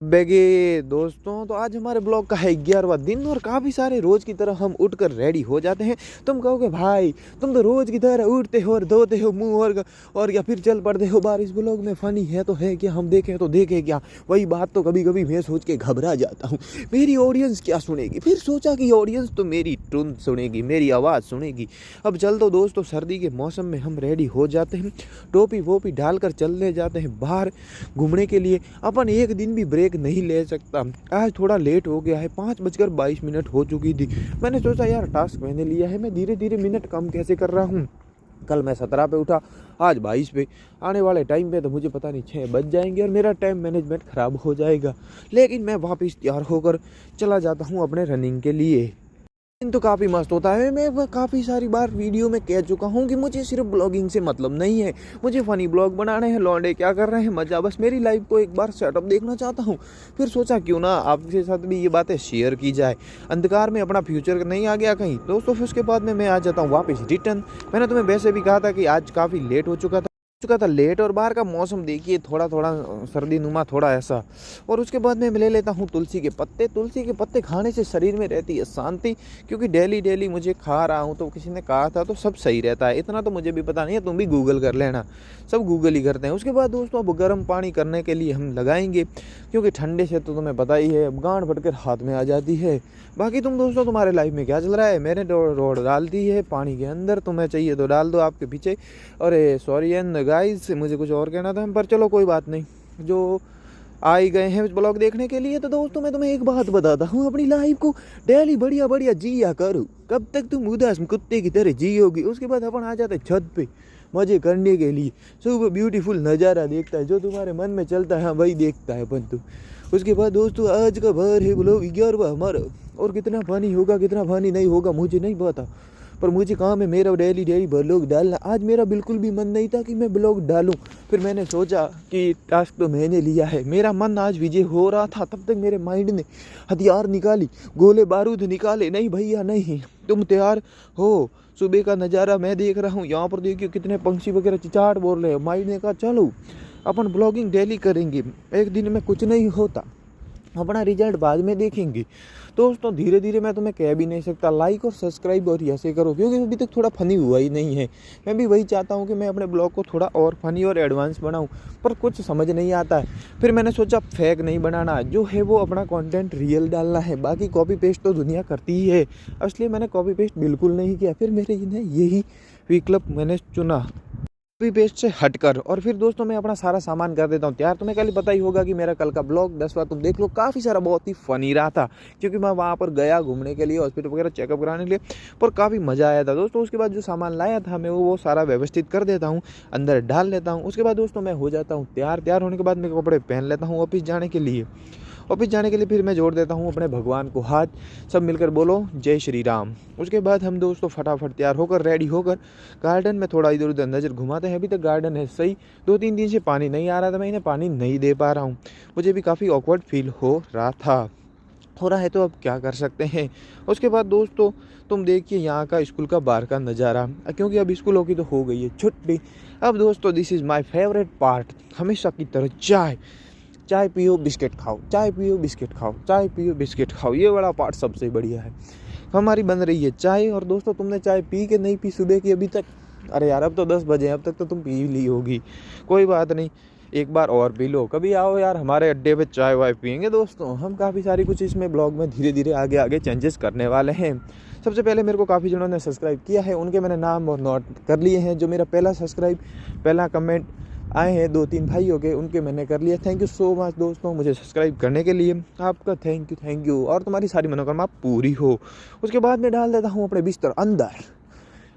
बेगे दोस्तों, तो आज हमारे ब्लॉग का है 11वां दिन और काफ़ी सारे रोज़ की तरह हम उठकर रेडी हो जाते हैं। तुम कहोगे भाई तुम तो रोज़ की तरह उठते हो और धोते हो मुंह और या फिर चल पड़ते हो बाहर। इस ब्लॉग में फ़नी है तो है क्या, हम देखें तो देखें क्या। वही बात तो कभी कभी मैं सोच के घबरा जाता हूँ, मेरी ऑडियंस क्या सुनेगी। फिर सोचा कि ऑडियंस तो मेरी टुन सुनेगी, मेरी आवाज़ सुनेगी। अब चल दो दोस्तों, सर्दी के मौसम में हम रेडी हो जाते हैं, टोपी वोपी डालकर चलने जाते हैं बाहर घूमने के लिए। अपन एक दिन भी ब्रेक नहीं ले सकता। आज थोड़ा लेट हो गया है, 5:22 हो चुकी थी। मैंने सोचा यार टास्क मैंने लिया है, मैं धीरे धीरे मिनट कम कैसे कर रहा हूँ। कल मैं 17 पे उठा, आज 22 पे। आने वाले टाइम पे तो मुझे पता नहीं 6 बज जाएंगे और मेरा टाइम मैनेजमेंट ख़राब हो जाएगा। लेकिन मैं वापस तैयार होकर चला जाता हूँ अपने रनिंग के लिए। दिन तो काफ़ी मस्त होता है। मैं काफ़ी सारी बार वीडियो में कह चुका हूँ कि मुझे सिर्फ ब्लॉगिंग से मतलब नहीं है, मुझे फ़नी ब्लॉग बनाने हैं। लौंडे क्या कर रहे हैं, मज़ा, बस मेरी लाइफ को एक बार सेटअप देखना चाहता हूँ। फिर सोचा क्यों ना आपके साथ भी ये बातें शेयर की जाए। अंधकार में अपना फ्यूचर नहीं आ गया कहीं दोस्तों। फिर उसके बाद में मैं आ जाता हूँ वापस रिटर्न। मैंने तुम्हें वैसे भी कहा था कि आज काफ़ी लेट हो चुका था लेट। और बाहर का मौसम देखिए, थोड़ा थोड़ा सर्दी नुमा, थोड़ा ऐसा। और उसके बाद में ले लेता हूँ तुलसी के पत्ते। तुलसी के पत्ते खाने से शरीर में रहती है शांति, क्योंकि डेली डेली मुझे खा रहा हूँ तो किसी ने कहा था तो सब सही रहता है। इतना तो मुझे भी पता नहीं है, तुम भी गूगल कर लेना, सब गूगल ही करते हैं। उसके बाद दोस्तों अब गर्म पानी करने के लिए हम लगाएंगे, क्योंकि ठंडे से तो तुम्हें पता ही है, अब गांठ फटकर हाथ में आ जाती है। बाकी तुम दोस्तों, तुम्हारे लाइफ में क्या चल रहा है। मैंने रोड डाल दी है पानी के अंदर, तुम्हें चाहिए तो डाल दो आपके पीछे। अरे सॉरी एंड गाइस, मुझे कुछ और कहना था, पर चलो कोई बात नहीं। जो आए गए हैं ब्लॉग देखने के लिए, तो दोस्तों मैं तुम्हें एक बात बताता हूँ, अपनी लाइफ को डेली बढ़िया बढ़िया जिया करो। कब तक तुम उदास कुत्ते की तरह जियोगी। उसके बाद अपन आ जाते छत पे मजे करने के लिए। सुबह ब्यूटीफुल नज़ारा देखता है, जो तुम्हारे मन में चलता है वही देखता है अपन तो। उसके बाद दोस्तों आज का बार है ब्लॉग 11वां हमारा। और कितना फनी होगा कितना फनी नहीं होगा मुझे नहीं पता, पर मुझे काम है मेरा डेली डेली ब्लॉग डालना। आज मेरा बिल्कुल भी मन नहीं था कि मैं ब्लॉग डालूं। फिर मैंने सोचा कि टास्क तो मैंने लिया है, मेरा मन आज विजय हो रहा था। तब तक मेरे माइंड ने हथियार निकाली, गोले बारूद निकाले। नहीं भैया नहीं, तुम तैयार हो। सुबह का नज़ारा मैं देख रहा हूँ, यहाँ पर देखिए कितने पंछी वगैरह चिचाट बोल रहे हैं। माइंड ने कहा चलो अपन ब्लॉगिंग डेली करेंगे, एक दिन में कुछ नहीं होता, अपना रिजल्ट बाद में देखेंगे। दोस्तों धीरे धीरे मैं तुम्हें कह भी नहीं सकता, लाइक और सब्सक्राइब और ऐसे करो, क्योंकि अभी तक थोड़ा फनी हुआ ही नहीं है। मैं भी वही चाहता हूँ कि मैं अपने ब्लॉग को थोड़ा और फनी और एडवांस बनाऊँ, पर कुछ समझ नहीं आता है। फिर मैंने सोचा फेक नहीं बनाना, जो है वो अपना कंटेंट रियल डालना है। बाकी कॉपी पेस्ट तो दुनिया करती ही है, इसलिए मैंने कॉपी पेस्ट बिल्कुल नहीं किया। फिर मेरे यही विकल्प मैंने चुना, कॉपी पेस्ट से हटकर। और फिर दोस्तों मैं अपना सारा सामान कर देता हूँ तैयार। तुम्हें कल पता ही होगा कि मेरा कल का ब्लॉग 10वां तुम देख लो, काफ़ी सारा बहुत ही फनी रहा था, क्योंकि मैं वहाँ पर गया घूमने के लिए, हॉस्पिटल वगैरह चेकअप कराने के लिए, पर काफ़ी मज़ा आया था दोस्तों। उसके बाद जो सामान लाया था मैं वो सारा व्यवस्थित कर देता हूँ, अंदर डाल लेता हूँ। उसके बाद दोस्तों मैं हो जाता हूँ तैयार होने के बाद मैं कपड़े पहन लेता हूँ ऑफिस जाने के लिए। फिर मैं जोड़ देता हूँ अपने भगवान को हाथ, सब मिलकर बोलो जय श्री राम। उसके बाद हम दोस्तों फटाफट तैयार होकर रेडी होकर गार्डन में थोड़ा इधर उधर नज़र घुमाते हैं। अभी तक गार्डन है सही, 2-3 दिन से पानी नहीं आ रहा था, मैं इन्हें पानी नहीं दे पा रहा हूँ, मुझे भी काफ़ी ऑकवर्ड फील हो रहा है, तो अब क्या कर सकते हैं। उसके बाद दोस्तों तुम देखिए यहाँ का स्कूल का बाहर का नज़ारा, क्योंकि अब स्कूलों की तो हो गई है छुट्टी। अब दोस्तों this is my favourite part, हमेशा की तरह चाय पियो बिस्किट खाओ, चाय पियो बिस्किट खाओ, चाय पियो बिस्किट खाओ, ये वाला पार्ट सबसे बढ़िया है। हमारी बन रही है चाय। और दोस्तों तुमने चाय पी के नहीं पी सुबह की अभी तक? अरे यार अब तो 10 बजे, अब तक तो तुम पी ली होगी, कोई बात नहीं, एक बार और पी लो। कभी आओ यार हमारे अड्डे पे, चाय वाय पियेंगे दोस्तों। हम काफ़ी सारी कुछ इसमें ब्लॉग में धीरे धीरे आगे चेंजेस करने वाले हैं। सबसे पहले मेरे को काफ़ी जनों ने सब्सक्राइब किया है, उनके मैंने नाम और नोट कर लिए हैं। जो मेरा पहला कमेंट आए हैं 2-3 भाइयों के, उनके मैंने कर लिया। थैंक यू सो मच दोस्तों मुझे सब्सक्राइब करने के लिए, आपका थैंक यू। और तुम्हारी सारी मनोकामना पूरी हो। उसके बाद मैं डाल देता हूँ अपने बिस्तर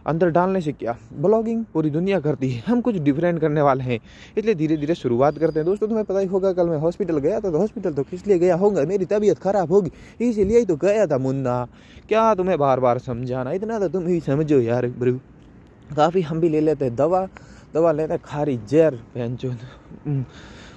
अंदर डालने से क्या, ब्लॉगिंग पूरी दुनिया करती है, हम कुछ डिफरेंट करने वाले हैं, इसलिए धीरे धीरे शुरुआत करते हैं। दोस्तों तुम्हें पता ही होगा कल मैं हॉस्पिटल गया था, तो हॉस्पिटल तो किस लिए गया होगा, मेरी तबीयत खराब होगी इसीलिए ही तो गया था मुन्ना। क्या तुम्हें बार बार समझाना, इतना तो तुम ही समझो यार ब्रू। काफ़ी हम भी ले लेते हैं दवा लेते हैं, खारी जहर जो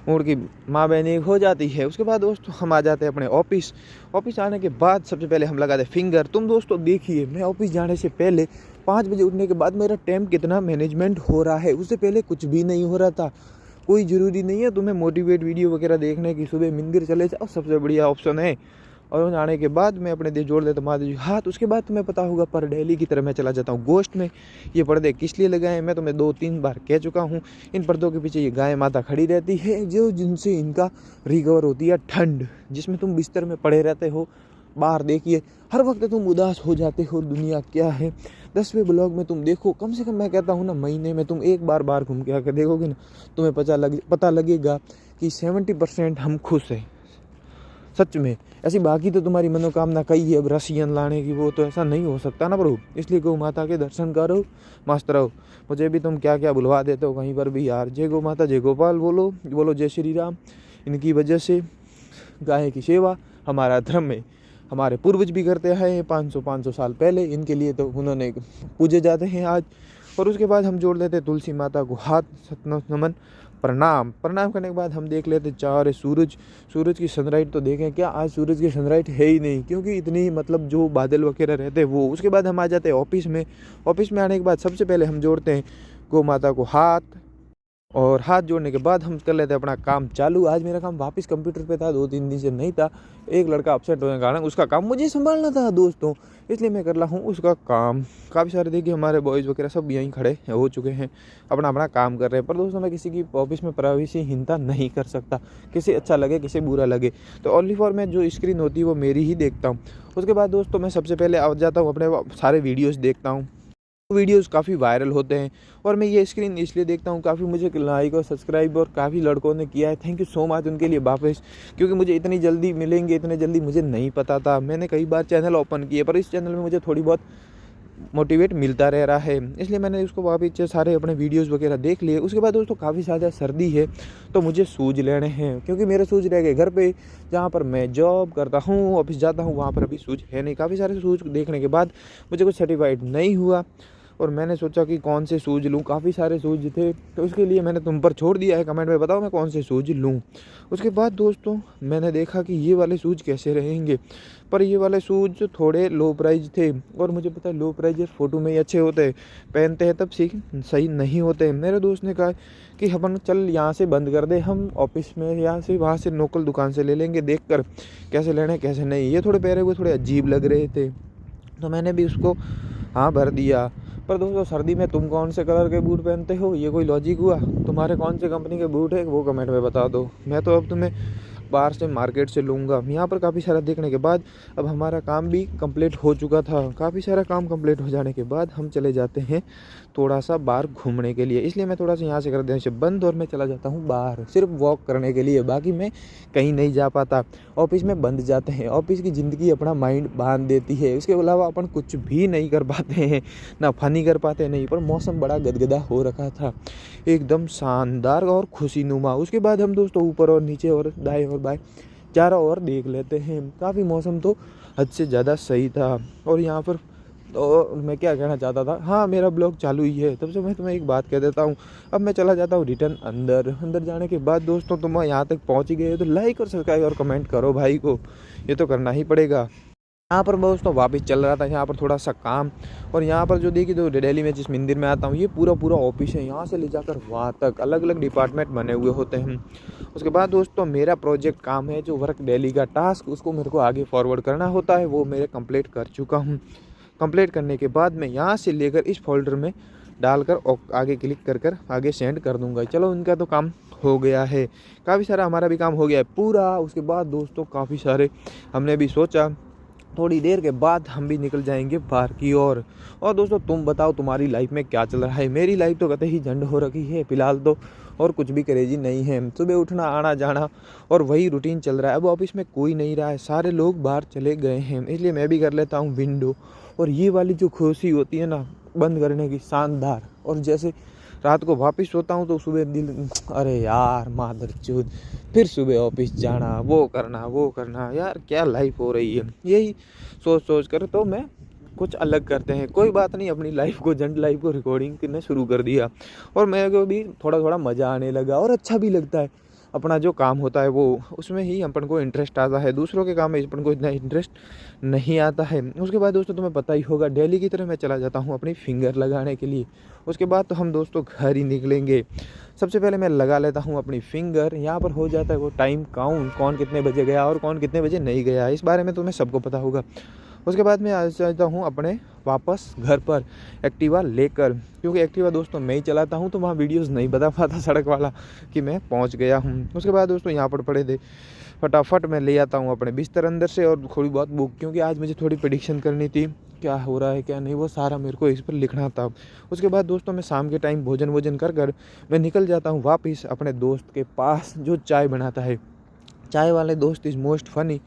मूड की माँ बहन एक हो जाती है। उसके बाद दोस्तों हम आ जाते हैं अपने ऑफिस आने के बाद सबसे पहले हम लगाते फिंगर। तुम दोस्तों देखिए, मैं ऑफिस जाने से पहले 5 बजे उठने के बाद मेरा टाइम कितना मैनेजमेंट हो रहा है, उससे पहले कुछ भी नहीं हो रहा था। कोई ज़रूरी नहीं है तुम्हें मोटिवेट वीडियो वगैरह देखने की। सुबह मंदिर चले जाओ, सबसे बढ़िया ऑप्शन है। और वहाँ आने के बाद मैं अपने देश जोड़ देता हूँ महादेव जी हाथ। उसके बाद तुम्हें पता होगा पर डेली की तरह मैं चला जाता हूँ गोश्त में। ये पर्दे किस लिए लगाए हैं मैं तुम्हें 2-3 बार कह चुका हूँ। इन पर्दों के पीछे ये गाय माता खड़ी रहती है जो जिनसे इनका रिकवर होती है ठंड, जिसमें तुम बिस्तर में पड़े रहते हो। बाहर देखिए हर वक्त तुम उदास हो जाते हो, दुनिया क्या है। 10वें ब्लॉग में तुम देखो, कम से कम मैं कहता हूँ ना महीने में तुम एक बार बाहर घूम के आकर देखोगे ना, तुम्हें पता लगेगा कि 70% हम खुश हैं सच में। ऐसी बाकी तो तुम्हारी मनोकामना कई है, अब रसियन लाने की, वो तो ऐसा नहीं हो सकता ना प्रभु। इसलिए गौ माता के दर्शन करो, मस्त रहो। मुझे भी तुम क्या क्या बुलवा देते हो कहीं पर भी यार। जय गौ माता, जय गोपाल बोलो, बोलो जय श्री राम। इनकी वजह से गाय की सेवा हमारा धर्म है, हमारे पूर्वज भी करते हैं 500 साल पहले। इनके लिए तो उन्होंने पूजे जाते हैं आज। और उसके बाद हम जोड़ लेते तुलसी माता को हाथ, नमन, प्रणाम करने के बाद हम देख लेते चार सूरज की सनराइज। तो देखें क्या आज सूरज की सनराइज है ही नहीं, क्योंकि इतनी मतलब जो बादल वगैरह रहते हैं वो। उसके बाद हम आ जाते हैं ऑफिस में आने के बाद सबसे पहले हम जोड़ते हैं गौ माता को हाथ, और हाथ जोड़ने के बाद हम कर लेते हैं अपना काम चालू। आज मेरा काम वापस कंप्यूटर पे था, 2-3 दिन से नहीं था। एक लड़का अपसेट होने के कारण उसका काम मुझे संभालना था दोस्तों, इसलिए मैं कर रहा हूँ उसका काम। काफ़ी सारे देखिए हमारे बॉयज़ वगैरह सब यहीं खड़े हो चुके हैं, अपना काम कर रहे हैं। पर दोस्तों मैं किसी की ऑफिस में प्राइवेसीहीनता नहीं कर सकता, किसी अच्छा लगे किसी बुरा लगे। तो ओनली फॉर मैं जो स्क्रीन होती है वो मेरी ही देखता हूँ। उसके बाद दोस्तों मैं सबसे पहले आ जाता हूँ अपने सारे वीडियोज़ देखता हूँ। वीडियोस काफ़ी वायरल होते हैं और मैं ये स्क्रीन इसलिए देखता हूँ, काफ़ी मुझे लाइक और सब्सक्राइब और काफ़ी लड़कों ने किया है, थैंक यू सो मच उनके लिए वापस। क्योंकि मुझे इतनी जल्दी मिलेंगे, इतने जल्दी मुझे नहीं पता था। मैंने कई बार चैनल ओपन किए पर इस चैनल में मुझे थोड़ी बहुत मोटिवेट मिलता रह रहा है, इसलिए मैंने उसको वापस सारे अपने वीडियोस वगैरह देख लिए। उसके बाद दोस्तों काफ़ी ज़्यादा सर्दी है तो मुझे शूज़ लेने हैं, क्योंकि मेरे शूज़ रह गए घर पे, जहाँ पर मैं जॉब करता हूँ, ऑफिस जाता हूँ, वहाँ पर अभी शूज़ है नहीं। काफ़ी सारे शूज़ देखने के बाद मुझे कुछ सर्टिफाइड नहीं हुआ और मैंने सोचा कि कौन से शूज़ लूँ। काफ़ी सारे शूज़ थे तो उसके लिए मैंने तुम पर छोड़ दिया है, कमेंट में बताओ मैं कौन से शूज़ लूँ। उसके बाद दोस्तों मैंने देखा कि ये वाले शूज़ कैसे रहेंगे, पर ये वाले शूज़ थोड़े लो प्राइस थे और मुझे पता है लो प्राइस फ़ोटो में ही अच्छे होते हैं, पहनते हैं तब सही नहीं होते। मेरे दोस्त ने कहा कि अपन चल यहाँ से बंद कर दे, हम ऑफिस में यहाँ से वहाँ से लोकल दुकान से ले लेंगे, देख कर कैसे लेने कैसे नहीं। ये थोड़े पहने हुए थोड़े अजीब लग रहे थे तो मैंने भी उसको हाँ भर दिया। पर दोस्तों सर्दी में तुम कौन से कलर के बूट पहनते हो, ये कोई लॉजिक हुआ? तुम्हारे कौन से कंपनी के बूट है वो कमेंट में बता दो। मैं तो अब तुम्हें बाहर से मार्केट से लूँगा। यहाँ पर काफ़ी सारा देखने के बाद अब हमारा काम भी कंप्लीट हो चुका था। काफ़ी सारा काम कंप्लीट हो जाने के बाद हम चले जाते हैं थोड़ा सा बाहर घूमने के लिए, इसलिए मैं थोड़ा सा यहाँ से कर देने से बंद और मैं चला जाता हूँ बाहर सिर्फ वॉक करने के लिए। बाकी मैं कहीं नहीं जा पाता, ऑफिस में बंद जाते हैं। ऑफिस की ज़िंदगी अपना माइंड बांध देती है, उसके अलावा अपन कुछ भी नहीं कर पाते हैं, ना फनी कर पाते नहीं। पर मौसम बड़ा गदगदा हो रखा था, एकदम शानदार और खुशीनुमा। उसके बाद हम दोस्तों ऊपर और नीचे और दाएं और बाएं चारों ओर देख लेते हैं। काफ़ी मौसम तो हद से ज़्यादा सही था। और यहाँ पर तो मैं क्या कहना चाहता था, हाँ मेरा ब्लॉग चालू ही है तब से मैं तुम्हें एक बात कह देता हूँ। अब मैं चला जाता हूँ रिटर्न अंदर जाने के बाद दोस्तों तुम यहाँ तक पहुँच ही गए हो तो लाइक और सब्सक्राइब और कमेंट करो भाई को, ये तो करना ही पड़ेगा। यहाँ पर दोस्तों वापस चल रहा था यहाँ पर थोड़ा सा काम, और यहाँ पर जो देखिए तो दिल्ली में जिस मंदिर में आता हूँ ये पूरा ऑफिस है। यहाँ से ले जाकर वहाँ तक अलग अलग डिपार्टमेंट बने हुए होते हैं। उसके बाद दोस्तों मेरा प्रोजेक्ट काम है जो वर्क डेली का टास्क, उसको मेरे को आगे फॉरवर्ड करना होता है, वो मेरे कंप्लीट कर चुका हूँ। कंप्लीट करने के बाद मैं यहाँ से लेकर इस फोल्डर में डालकर आगे क्लिक कर आगे सेंड कर दूँगा। चलो इनका तो काम हो गया है, काफ़ी सारा हमारा भी काम हो गया है पूरा। उसके बाद दोस्तों काफ़ी सारे हमने भी सोचा थोड़ी देर के बाद हम भी निकल जाएंगे बाहर की ओर। और दोस्तों तुम बताओ तुम्हारी लाइफ में क्या चल रहा है? मेरी लाइफ तो कतई ही झंड हो रखी है फिलहाल तो, और कुछ भी क्रेजी नहीं है। सुबह उठना आना जाना और वही रूटीन चल रहा है। अब ऑफिस में कोई नहीं रहा है, सारे लोग बाहर चले गए हैं, इसलिए मैं भी कर लेता हूँ विंडो। और ये वाली जो खुशी होती है ना बंद करने की, शानदार। और जैसे रात को वापस सोता हूँ तो सुबह दिल, अरे यार मादरचोद, फिर सुबह ऑफिस जाना, वो करना, यार क्या लाइफ हो रही है। यही सोच कर तो मैं कुछ अलग करते हैं, कोई बात नहीं, अपनी लाइफ को जंट लाइफ को रिकॉर्डिंग करना शुरू कर दिया और मेरे को भी थोड़ा मज़ा आने लगा और अच्छा भी लगता है। अपना जो काम होता है वो उसमें ही अपन को इंटरेस्ट आता है, दूसरों के काम में अपन को इतना इंटरेस्ट नहीं आता है। उसके बाद दोस्तों तुम्हें पता ही होगा डेली की तरह मैं चला जाता हूँ अपनी फिंगर लगाने के लिए। उसके बाद तो हम दोस्तों घर ही निकलेंगे। सबसे पहले मैं लगा लेता हूँ अपनी फिंगर। यहाँ पर हो जाता है वो टाइम काउंट, कौन कितने बजे गया और कौन कितने बजे नहीं गया, इस बारे में तुम्हें सबको पता होगा। उसके बाद मैं आ जाता हूँ अपने वापस घर पर एक्टिवा लेकर, क्योंकि एक्टिवा दोस्तों मैं ही चलाता हूँ तो वहाँ वीडियोस नहीं बता पाता सड़क वाला कि मैं पहुँच गया हूँ। उसके बाद दोस्तों यहाँ पर पड़े थे, फटाफट मैं ले आता हूँ अपने बिस्तर अंदर से और थोड़ी बहुत बुक, क्योंकि आज मुझे थोड़ी प्रेडिक्शन करनी थी क्या हो रहा है क्या नहीं, वो सारा मेरे को इस पर लिखना था। उसके बाद दोस्तों मैं शाम के टाइम भोजन कर मैं निकल जाता हूँ वापस अपने दोस्त के पास जो चाय बनाता है। चाय वाले दोस्त इज़ मोस्ट फनी।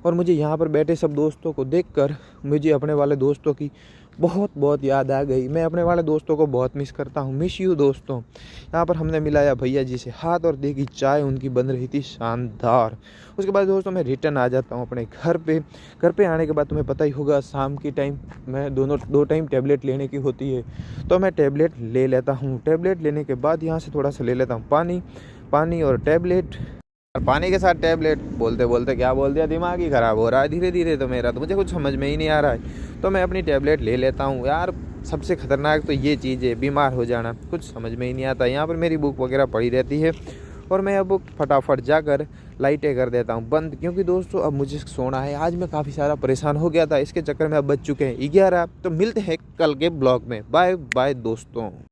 और मुझे यहाँ पर बैठे सब दोस्तों को देखकर मुझे अपने वाले दोस्तों की बहुत याद आ गई। मैं अपने वाले दोस्तों को बहुत मिस करता हूँ। मिस यू दोस्तों। यहाँ पर हमने मिलाया भैया जी से हाथ और देखी चाय उनकी बन रही थी शानदार। उसके बाद दोस्तों मैं रिटर्न आ जाता हूँ अपने घर पे। घर पे आने के बाद तुम्हें पता ही होगा शाम की टाइम मैं दो टाइम टैबलेट लेने की होती है, तो मैं टैबलेट ले लेता हूँ। टैबलेट लेने के बाद यहाँ से थोड़ा सा ले लेता हूँ पानी और टैबलेट, और पानी के साथ टैबलेट। बोलते बोलते क्या बोल दिया, दिमाग ही ख़राब हो रहा है धीरे धीरे तो मेरा, तो मुझे कुछ समझ में ही नहीं आ रहा है। तो मैं अपनी टैबलेट ले लेता हूँ। यार सबसे ख़तरनाक तो ये चीज़ है, बीमार हो जाना, कुछ समझ में ही नहीं आता। यहाँ पर मेरी बुक वगैरह पड़ी रहती है और मैं अब फटाफट जाकर लाइटें कर देता हूँ बंद, क्योंकि दोस्तों अब मुझे सोना है। आज मैं काफ़ी सारा परेशान हो गया था, इसके चक्कर में अब बज चुके हैं 11। तो मिलते हैं कल के ब्लॉग में। बाय बाय दोस्तों।